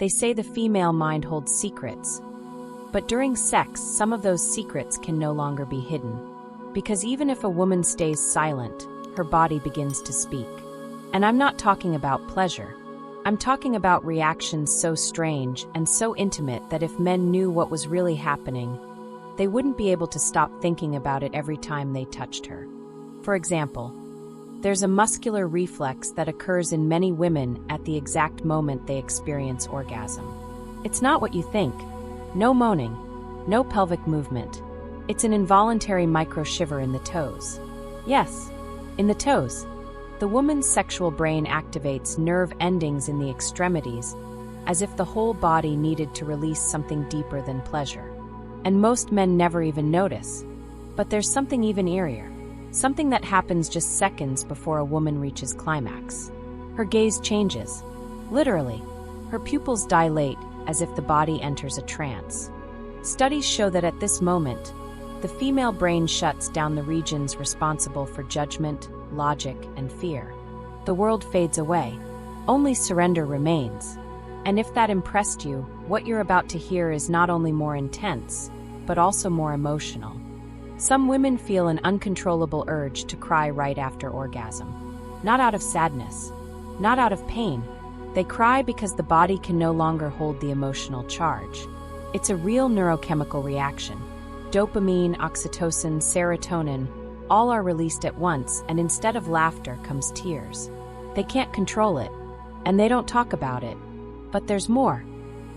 They say the female mind holds secrets. But during sex, some of those secrets can no longer be hidden. Because even if a woman stays silent, her body begins to speak. And I'm not talking about pleasure. I'm talking about reactions so strange and so intimate that if men knew what was really happening, they wouldn't be able to stop thinking about it every time they touched her. For example, there's a muscular reflex that occurs in many women at the exact moment they experience orgasm. It's not what you think. No moaning, no pelvic movement. It's an involuntary micro-shiver in the toes. Yes, in the toes. The woman's sexual brain activates nerve endings in the extremities, as if the whole body needed to release something deeper than pleasure. And most men never even notice. But there's something even eerier. Something that happens just seconds before a woman reaches climax. Her gaze changes. Literally, her pupils dilate as if the body enters a trance. Studies show that at this moment, the female brain shuts down the regions responsible for judgment, logic, and fear. The world fades away. Only surrender remains. And if that impressed you, what you're about to hear is not only more intense, but also more emotional. Some women feel an uncontrollable urge to cry right after orgasm. Not out of sadness, not out of pain. They cry because the body can no longer hold the emotional charge. It's a real neurochemical reaction. Dopamine, oxytocin, serotonin, all are released at once, and instead of laughter comes tears. They can't control it, and they don't talk about it. But there's more.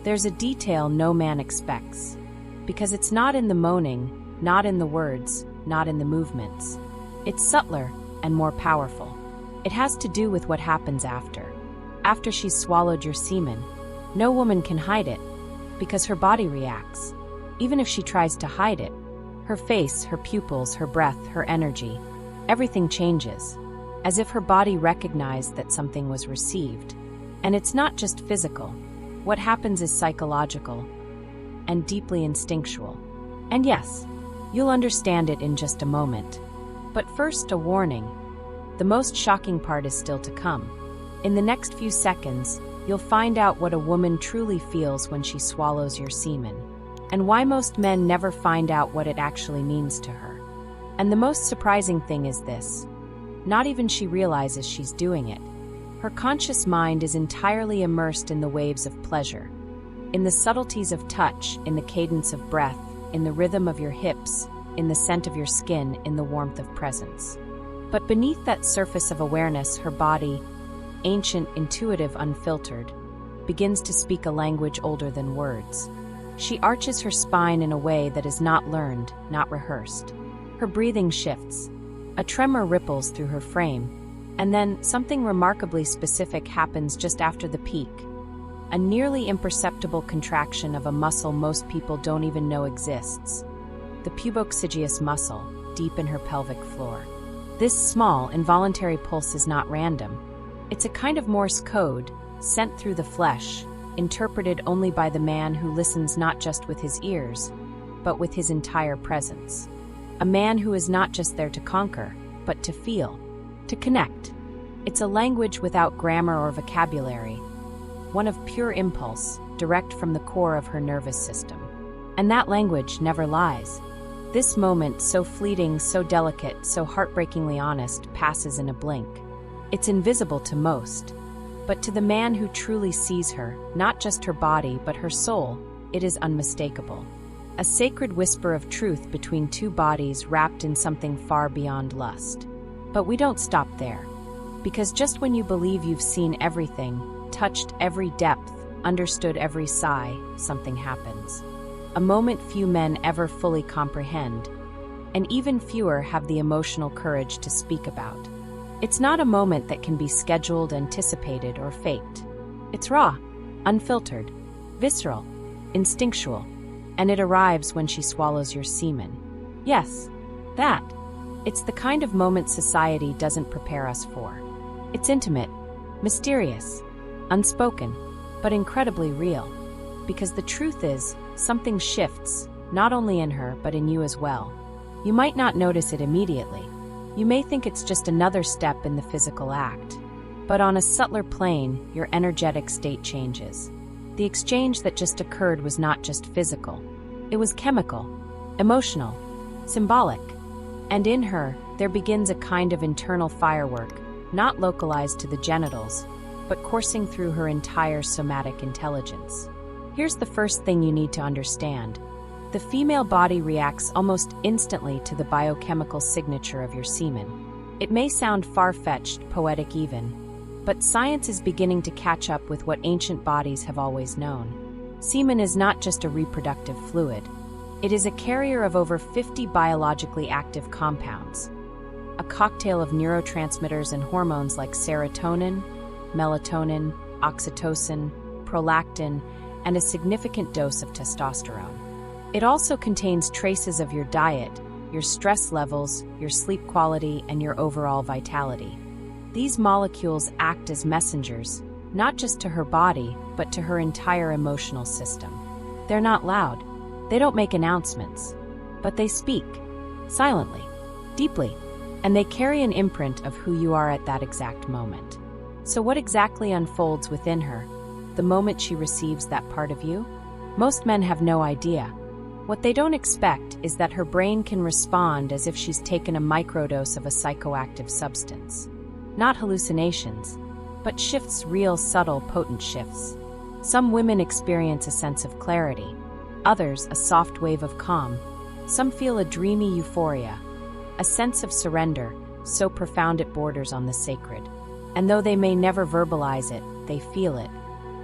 There's a detail no man expects. Because it's not in the moaning, not in the words, not in the movements. It's subtler and more powerful. It has to do with what happens after. After she's swallowed your semen. No woman can hide it, because her body reacts. Even if she tries to hide it, her face, her pupils, her breath, her energy, everything changes, as if her body recognized that something was received. And it's not just physical. What happens is psychological and deeply instinctual. And yes, you'll understand it in just a moment. But first, a warning. The most shocking part is still to come. In the next few seconds, you'll find out what a woman truly feels when she swallows your semen, and why most men never find out what it actually means to her. And the most surprising thing is this. Not even she realizes she's doing it. Her conscious mind is entirely immersed in the waves of pleasure, in the subtleties of touch, in the cadence of breath, in the rhythm of your hips, in the scent of your skin, in the warmth of presence. But beneath that surface of awareness, her body, ancient, intuitive, unfiltered, begins to speak a language older than words. She arches her spine in a way that is not learned, not rehearsed. Her breathing shifts. A tremor ripples through her frame. And then something remarkably specific happens just after the peak. A nearly imperceptible contraction of a muscle most people don't even know exists. The pubococcygeus muscle, deep in her pelvic floor. This small, involuntary pulse is not random. It's a kind of Morse code, sent through the flesh, interpreted only by the man who listens not just with his ears, but with his entire presence. A man who is not just there to conquer, but to feel, to connect. It's a language without grammar or vocabulary, one of pure impulse, direct from the core of her nervous system. And that language never lies. This moment, so fleeting, so delicate, so heartbreakingly honest, passes in a blink. It's invisible to most, but to the man who truly sees her, not just her body, but her soul, it is unmistakable. A sacred whisper of truth between two bodies wrapped in something far beyond lust. But we don't stop there. Because just when you believe you've seen everything, touched every depth, understood every sigh, something happens. A moment few men ever fully comprehend, and even fewer have the emotional courage to speak about. It's not a moment that can be scheduled, anticipated, or faked. It's raw, unfiltered, visceral, instinctual, and it arrives when she swallows your semen. Yes, that. It's the kind of moment society doesn't prepare us for. It's intimate, mysterious, unspoken, but incredibly real. Because the truth is, something shifts, not only in her, but in you as well. You might not notice it immediately. You may think it's just another step in the physical act. But on a subtler plane, your energetic state changes. The exchange that just occurred was not just physical. It was chemical, emotional, symbolic. And in her, there begins a kind of internal firework, not localized to the genitals, but coursing through her entire somatic intelligence. Here's the first thing you need to understand. The female body reacts almost instantly to the biochemical signature of your semen. It may sound far-fetched, poetic even, but science is beginning to catch up with what ancient bodies have always known. Semen is not just a reproductive fluid. It is a carrier of over 50 biologically active compounds, a cocktail of neurotransmitters and hormones like serotonin, melatonin, oxytocin, prolactin, and a significant dose of testosterone. It also contains traces of your diet, your stress levels, your sleep quality, and your overall vitality. These molecules act as messengers, not just to her body, but to her entire emotional system. They're not loud. They don't make announcements, but they speak, silently, deeply, and they carry an imprint of who you are at that exact moment. So what exactly unfolds within her, the moment she receives that part of you? Most men have no idea. What they don't expect is that her brain can respond as if she's taken a microdose of a psychoactive substance. Not hallucinations, but shifts, real, subtle, potent shifts. Some women experience a sense of clarity, others a soft wave of calm. Some feel a dreamy euphoria, a sense of surrender, so profound it borders on the sacred. And though they may never verbalize it, they feel it.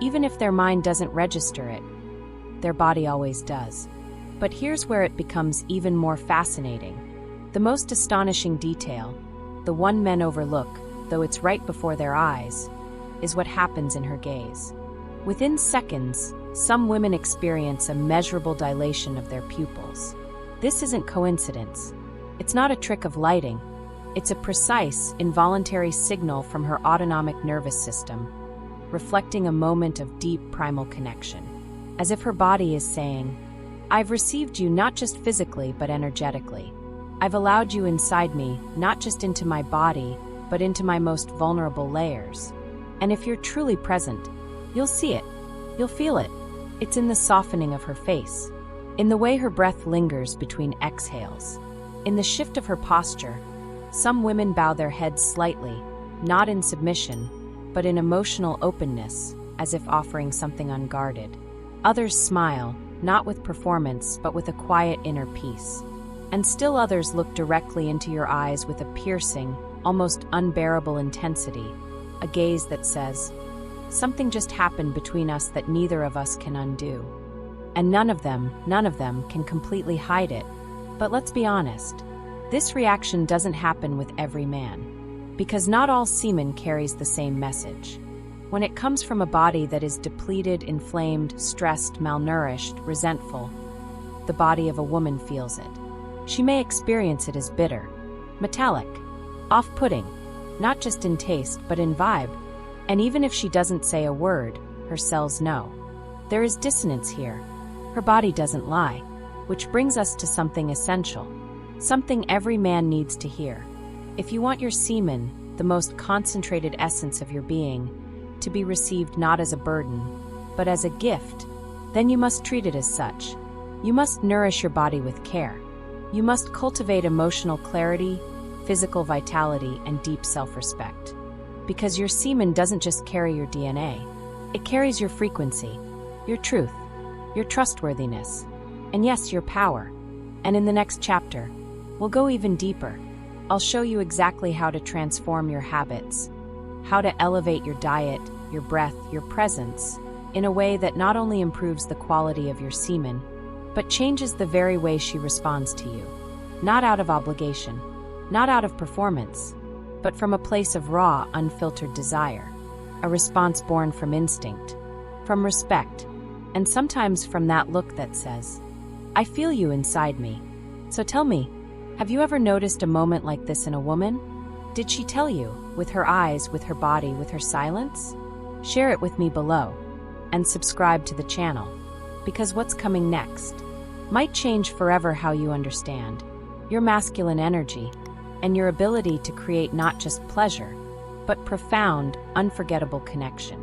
Even if their mind doesn't register it, their body always does. But here's where it becomes even more fascinating. The most astonishing detail, the one men overlook, though it's right before their eyes, is what happens in her gaze. Within seconds, some women experience a measurable dilation of their pupils. This isn't coincidence. It's not a trick of lighting. It's a precise, involuntary signal from her autonomic nervous system, reflecting a moment of deep primal connection. As if her body is saying, I've received you not just physically, but energetically. I've allowed you inside me, not just into my body, but into my most vulnerable layers. And if you're truly present, you'll see it. You'll feel it. It's in the softening of her face, in the way her breath lingers between exhales, in the shift of her posture. Some women bow their heads slightly, not in submission, but in emotional openness, as if offering something unguarded. Others smile, not with performance, but with a quiet inner peace. And still others look directly into your eyes with a piercing, almost unbearable intensity, a gaze that says, something just happened between us that neither of us can undo. And none of them can completely hide it. But let's be honest, this reaction doesn't happen with every man, because not all semen carries the same message. When it comes from a body that is depleted, inflamed, stressed, malnourished, resentful, the body of a woman feels it. She may experience it as bitter, metallic, off-putting, not just in taste, but in vibe. And even if she doesn't say a word, her cells know. There is dissonance here. Her body doesn't lie, which brings us to something essential, something every man needs to hear. If you want your semen, the most concentrated essence of your being, to be received not as a burden, but as a gift, then you must treat it as such. You must nourish your body with care. You must cultivate emotional clarity, physical vitality, and deep self-respect. Because your semen doesn't just carry your DNA, it carries your frequency, your truth, your trustworthiness, and yes, your power. And in the next chapter, we'll go even deeper. I'll show you exactly how to transform your habits, how to elevate your diet, your breath, your presence, in a way that not only improves the quality of your semen, but changes the very way she responds to you. Not out of obligation, not out of performance, but from a place of raw, unfiltered desire, a response born from instinct, from respect, and sometimes from that look that says, I feel you inside me. So tell me, have you ever noticed a moment like this in a woman? Did she tell you, with her eyes, with her body, with her silence? Share it with me below, and subscribe to the channel, because what's coming next might change forever how you understand your masculine energy and your ability to create not just pleasure, but profound, unforgettable connection.